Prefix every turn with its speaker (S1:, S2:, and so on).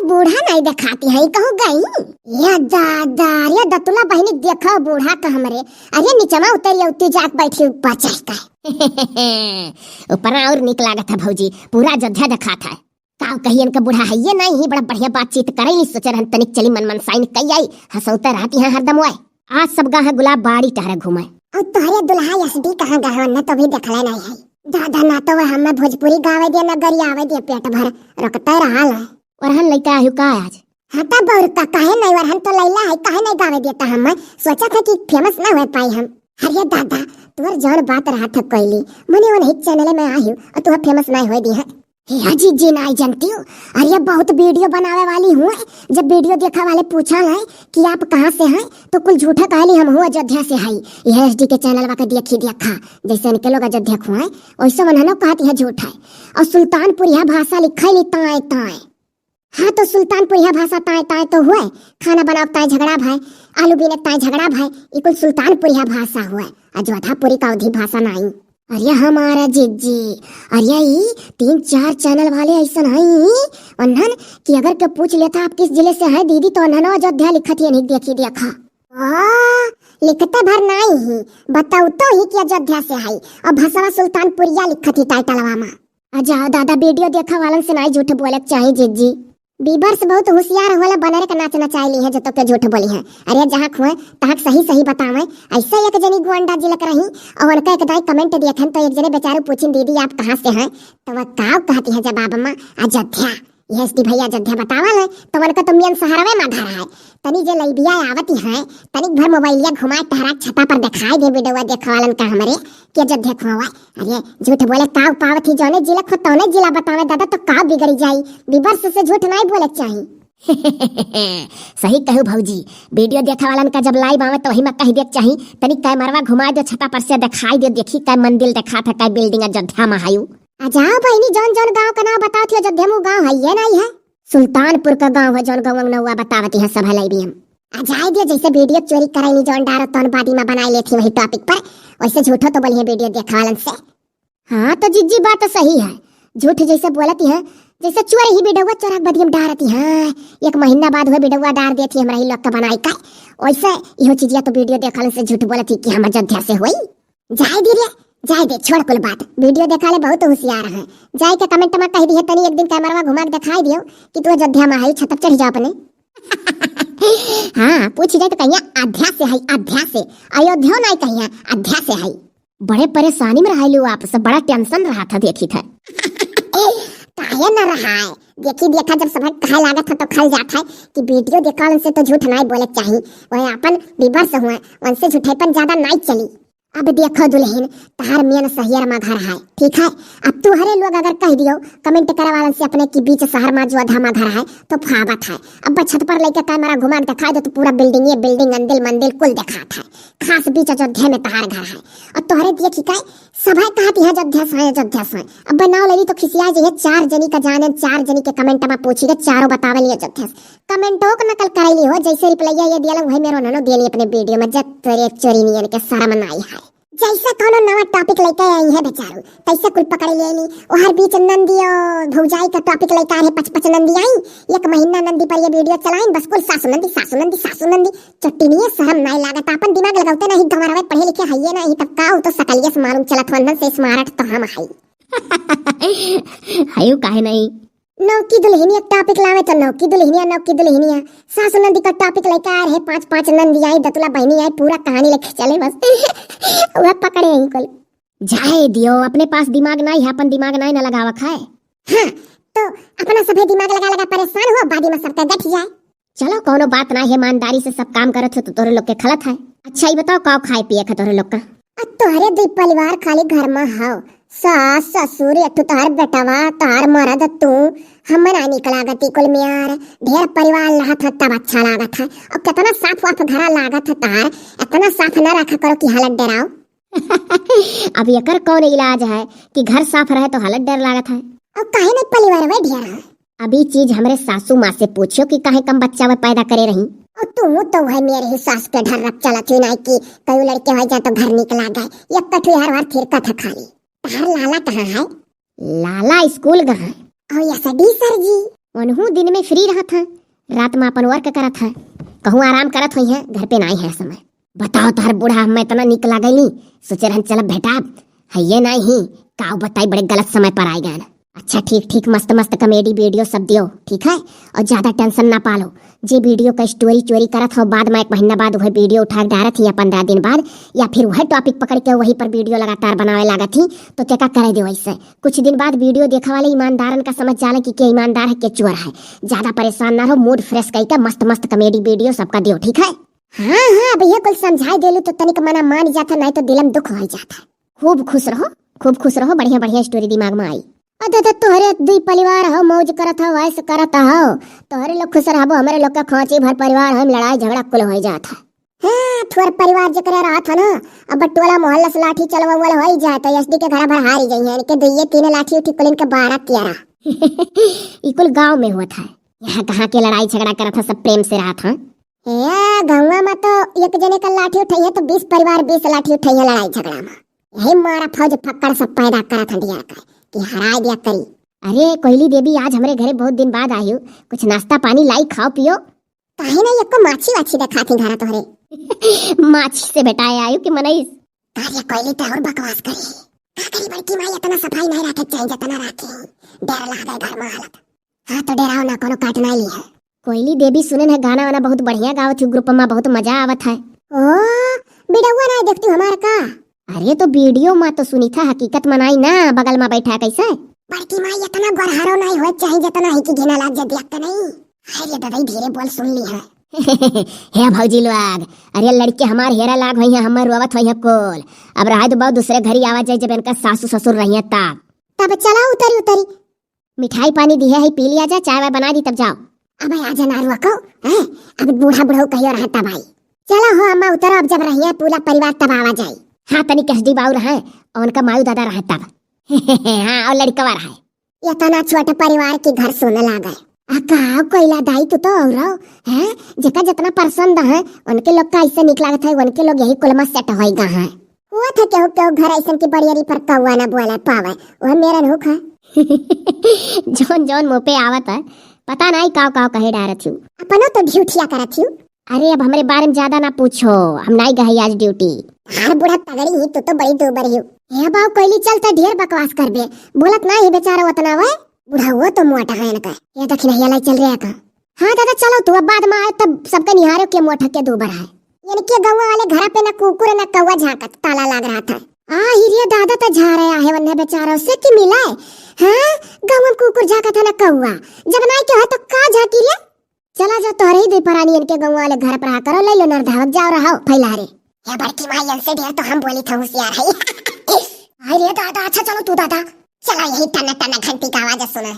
S1: बूढ़ा नहीं दिखाती है कहूँ गई। ये दादा ये दतुला बहनी देखो बूढ़ा का हमरे अरे नीचवा उतरिए उतरी जात बैठी ऊपर चढ़ता है। ऊपर और निक लागत है भौजी पूरा अयोध्या दिखात है। का कहियन का बूढ़ा है ये नहीं बड़ा बढ़िया बातचीत करे नहीं सोचे रहन तनिक चली मन मन साइन कई आई हंसौते रहती है हरदम ओए। आज सब गाह गुलाब बाड़ी टहरे घूमे और तोहरे दुल्हा यसदी कहां गए न तो भी देखले नहीं है। दादा ना तो हमें भोजपुरी गावे दे न गरिया आवे दे पेट भर रखते रहल है। वरहन लइका आयु का आज हता बौरता काहे नहीं वरहन तो लैला है काहे नहीं गावे देता हम सोचा था कि फेमस ना हो पाई हम। अरे दादा तोर जौन बात रहा था कोइली मने वन हिट चैनल में आयु और तू फेमस नहीं हो दी है। अजी जी नहीं जानती हो अरे बहुत वीडियो बनावे वाली हूँ। जब वीडियो देखा वाले पूछा है कि आप कहाँ से हैं तो कुल झूठा कहली हम हूँ अयोध्या से है। यह एचडी के चैनल वाका देखी देखा जैसे इनके लोग अयोध्या खुआए वैसे मनहनो कहती है झूठा है। और सुल्तानपुर यह भाषा लिखा ली ताए ताए। हाँ तो सुल्तानपुर यह भाषा ताए ताए तो हुए खाना बनाओ ताए झगड़ा भाई आलू बीने ताए झगड़ा भाई ये कुल सुल्तानपुर यह भाषा हुआ अयोध्यापुरी का अवधि भाषा नहीं। अरे हमारा जिज्जी अरे 3-4 चैनल वाले ऐसा नहीं उन्हन कि अगर के पूछ लेता आप किस जिले से है दीदी तो उन्हन अयोध्या लिखत ही नहीं देखी देखा लिखते भर नहीं ही बताऊ तो ही कि अयोध्या से है और भाषा सुल्तानपुरिया लिखत ही टाइटलवा में। अजा दादा वीडियो देखा वालन से नहीं झूठ बोले चाहिए जिज्जी बीबर्स बहुत होशियार होला बनरे का नाच नचाइली है जो तो के झूठ बोली है। अरे जहाँ खुए तहाँ सही सही बतावे ऐसे एक जनी गोंडा जिलक रही और उनका एक दाई कमेंट देखन तो एक जने बेचारे पूछिन दीदी आप कहाँ से हैं तो वह काव कहती है जवाब में अयोध्या। यस दी भैया अयोध्या बतावल है तो उनका तो मेन सहारवे में घर है तनी जे लइबिया आवती है तनिक भर मोबाइलिया घुमाए टहरा छता पर दिखाई दे वीडियो देखवालन का हमरे कि अयोध्या खुआवा। अरे झूठ बोले काव पावत ही जौने जिला खो तौने जिला बतावे दादा तो काव बिगड़ी जाई विवर्स से झूठ नहीं बोले चाहिए। सही कहू भौजी वीडियो देखा वालन का जब लाइव आवे तो वही में कह देख चाहिए तनिक कैमरवा घुमा दे छता पर से दिखाई दे देखी कै मंदिर देखा था कै बिल्डिंग अयोध्या में आयु। जाओ बहनी जौन जौन गांव का नाम बताओ थी अयोध्या में गांव है ये नहीं है सुल्तानपुर का गांव है जौन गांव नौवा बतावती है सब है भी हम जाए दिए जैसे वीडियो चोरी कराई जौन डारो तौन बादी में बनाई लेती वही टॉपिक पर वैसे झूठो तो बोलिए वीडियो देखा वालन से। हाँ तो जिज्जी बात तो सही है झूठ जैसे बोलती है जैसे चोरी ही वीडियो चोरा बदी में डारती है एक महीना बाद हुए वीडियो डार देती हमरा ही लोग का बनाई का वैसे यो चीजिया तो वीडियो देखा से झूठ बोलती कि हम अयोध्या से हुई। जाए दिए जाए दे छोड़ कुल बात वीडियो देखा ले बहुत होशियार है जाए के कमेंट में कह दिए तनी एक दिन कैमरा घुमा के दिखाई दियो कि तू अयोध्या में है छत चढ़ जा अपने। हाँ पूछ जाए तो कहिया अध्या से है अध्या से अयोध्या नहीं कहिया अध्या से है। बड़े परेशानी में रहलू आप सब बड़ा टेंशन रहा था देखी था। काहे न रहा है देखी देखा जब सब कहे लागत था तो खल जाता है कि वीडियो देखा से तो झूठ नहीं बोले चाहिए वह अपन विवर्स हुए उनसे झूठेपन ज्यादा नहीं चली। अब देखो दुल्हन तार मेन शहर में घर है ठीक है अब तू हरे लोग अगर कह दियो कमेंट करे वालन से अपने की बीच शहर में जो अधा में घर है तो फावत है। अब छत पर लेके कैमरा घुमा के दिखा दो तो पूरा बिल्डिंग ये बिल्डिंग अंदिल मंदिर कुल दिखाता है खास बीच अयोध्या में तार घर है और तोहरे दिए ठीक है सब है कहती है अयोध्या से अब बनाओ लेली तो खिसिया जी 4 जनी का जाने 4 जनी के कमेंट में पूछी गए चारों बतावे लिए अयोध्या कमेंटो को नकल कराई हो जैसे रिप्लाई ये दिया वही मेरो ननो दिली अपने वीडियो में जब तेरे चोरी नियन के शर्म नहीं है जैसा कोनो नवा टॉपिक लेके आई है बेचारू तैसे कुल पकड़ लेनी और हर बीच नंदी और भौजाई का टॉपिक लेके आ रहे 5-5 नंदी आई एक महीना नंदी पर ये वीडियो चलाइन बस कुल सासू नंदी चट्टी नहीं शर्म नहीं लागत अपन दिमाग लगाते नहीं गंवारवे पढ़े लिखे है ये नहीं तब का तो सकलिए से मालूम चलत वंदन से स्मार्ट तो हम हाई काहे नहीं नौकी दुल्हनिया टॉपिक लावे तो नौकी दुल्हनिया सासू नंदी का टॉपिक लेके आ रहे 5-5 नंदी आई दतुला बहनी आई पूरा कहानी लेके चले बस वह पकड़े यहीं को जाए दियो अपने पास दिमाग नहीं है अपन दिमाग नहीं न लगावा खाए। हाँ तो अपना सभी दिमाग लगा परेशान हो बादी में सबका गठ जाए चलो कोनो बात ना है ईमानदारी से सब काम करत हो तो तोरे लोग के खलत है। अच्छा ही बताओ का खाए पिए का तोरे लोग का तोहरे दो परिवार खाली घर में हो सास ससुर एठू तार बेटवा तार मरद तू हमर आ निकला गति कुल में यार ढेर परिवार लागत था तब अच्छा लागत था और कितना साफ वाफ घरा लागत था तार इतना साफ न रखा करो कि हालत डराओ। अब एकर कौन इलाज है कि घर साफ रहे तो हालत डर लागत है और काहे नहीं परिवार में ढेर अभी चीज हमरे सासू माँ से पूछो कि काहे कम बच्चा वे पैदा करे रही और तू तो है मेरे ही सास के ढर रख चलत हुई नहीं कि कई लड़के हो जाए तो घर निकला गए एक कठु हर थिरका था खाली तार लाला कहाँ है लाला स्कूल गए और यस डी सर जी उन्हू दिन में फ्री रहा था, रात में अपन वर्क करत है, कहूँ आराम करत हुई है, घर पे नहीं है समय। बताओ तार बूढ़ा हमें इतना निक लागली, सोचे रहन चल बेटा है ये नहीं काऊ बताई बड़े गलत समय पर आए गए। अच्छा ठीक ठीक मस्त मस्त कॉमेडी वीडियो सब दियो ठीक है, और ज्यादा टेंशन ना पालो। जे वीडियो का स्टोरी चोरी करत हो बाद में 1 महीना बाद वह वीडियो उठा के डालत या 15 दिन बाद, या फिर वह टॉपिक पकड़ के वही पर वीडियो लगातार बनावे लागत थी, तो क्या करे दे वैसे। कुछ दिन बाद वीडियो देखा वाले ईमानदारन का समझ जाला कि के ईमानदार है के चोर है। ज्यादा परेशान ना हो, मूड फ्रेश करके मस्त मस्त कॉमेडी वीडियो सबका दियो ठीक है। हाँ हाँ भैया कुल समझाई देलू तो तनिक मना मान जाता, नहीं तो दिलम दुख हो जाता। खूब खुश रहो, खूब खुश रहो, बढ़िया बढ़िया स्टोरी दिमाग में आई। अरे तोहरे दुई परिवार हो, मौज करत हो, वैसे करत हो, तोहरे लोग खुश रहबो, हमारे लोग का खोची भर परिवार हम लड़ाई झगड़ा कुल हो जाता। हाँ थोर परिवार जकरे रहत हो ना, अब टोला मोहल्ला से लाठी चलवावल हो जाए तो एसडी के घर भर हारी जाइए, इनके दुइये तीन लाठी उठी कुल इनके 12-13 ई कुल गांव में हुआ था। यहाँ कहाँ के लड़ाई झगड़ा करत था, सब प्रेम से रहा था। गाँव में तो एक जने का लाठी उठाइए तो 20 परिवार 20 लाठी उठाइए लड़ाई झगड़ा में। यही मारा फौज फक्कड़ सब पैदा करत हंडिया का कि हराए दिया करी। अरे कोयली देवी आज हमारे घरे बहुत दिन बाद आई हो, कुछ नाश्ता पानी लाई खाओ पियो। काहे ना एको माछी वाछी दिखाती घरा तोहरे। माछी से बेटाए आयु कि मनई कार्य कोयली तो और बकवास करी। का करी बड़की माई इतना सफाई नहीं रखे चाहिए जितना रखे, डर लागे घर में हालत। हां तो डराओ ना, कोनो काटना ही है। कोयली देवी सुने है गाना वाना बहुत बढ़िया गावत थी, ग्रुप में बहुत मजा आवत है। ओ बिडौआ ना देखती हमारा का। अरे तो वीडियो में तो सुनी था, हकीकत मनाई ना, बगल में बैठा कैसे। बड़की माई इतना गोरहारो नहीं हो चाहिए जितना है कि घिना लाग जा देखते नहीं। अरे दादा धीरे बोल सुन ली है। हे भौजी लोग, अरे लड़के हमार हेरा लाग हुई है, हमर रोवत हुई है कोल। अब रहा तो बहुत दूसरे घर ही आवा जाए जब इनका सासू ससुर रही है तब चला उतरी उतरी मिठाई पानी दी है पी लिया जा, चाय वाय बना दी तब जाओ। अब आजा ना रुको, अब बूढ़ा बुढ़ऊ कहियो रहता भाई। चलो हो अम्मा उतरो, अब जब रही है पूरा परिवार तब आवा जाए। हाँ तनी कसडी बाऊ रहा है और उनका मायू दादा रहा तब। हाँ और लड़कवा रहा है। इतना छोटा परिवार के घर सोने लागे। का कोयला दाई तू तो और है जका जितना पसंद है उनके लोग का ऐसे निकला था, उनके लोग यही कुलमा सेट होएगा है। वो था केहू घर ऐसन की बड़ियारी पर कौवा ना बोला पावे, वह मेरा नुख है। जोन जोन मुंह पे आवत है, पता नहीं काव काव कहे डारत हूँ, अपनो तो ड्यूटिया करत हूँ। अरे अब हमारे बारे में ज्यादा ना पूछो, हम नहीं गए आज ड्यूटी। हार बुढ़ा तगड़ी ही तो बड़ी दूबर ही। हे बाऊ कोयली चलता ढेर बकवास कर बे, बोलत ना ही बेचारा उतना वे बुढ़ा वो तो मोटा है ना। ये दक्षिण हिला चल रहा था। हाँ दादा चलो तू, अब बाद में आए तब सबका निहारो के मोटा के दूबर है। इनके गाँव वाले घर पे ना कुकुर ना कौवा झांकत ताला लग रहा था। हिरिया दादा तो झा रहा है वन्ने बेचारा से की मिला है। हाँ गाँव में कुकुर झांका था ना कौवा, जब नहीं के है तो का झाकी रे। चला जाओ तोरे ही दे परानी इनके गाँव वाले घर पर आ करो, ले लो नरधावक जाओ रहो फैला रे। ये बड़की माई से ढेर तो हम बोली था होशियार है। अरे दादा अच्छा चलो तू दादा चला, यही टना टना घंटी का आवाज सुना।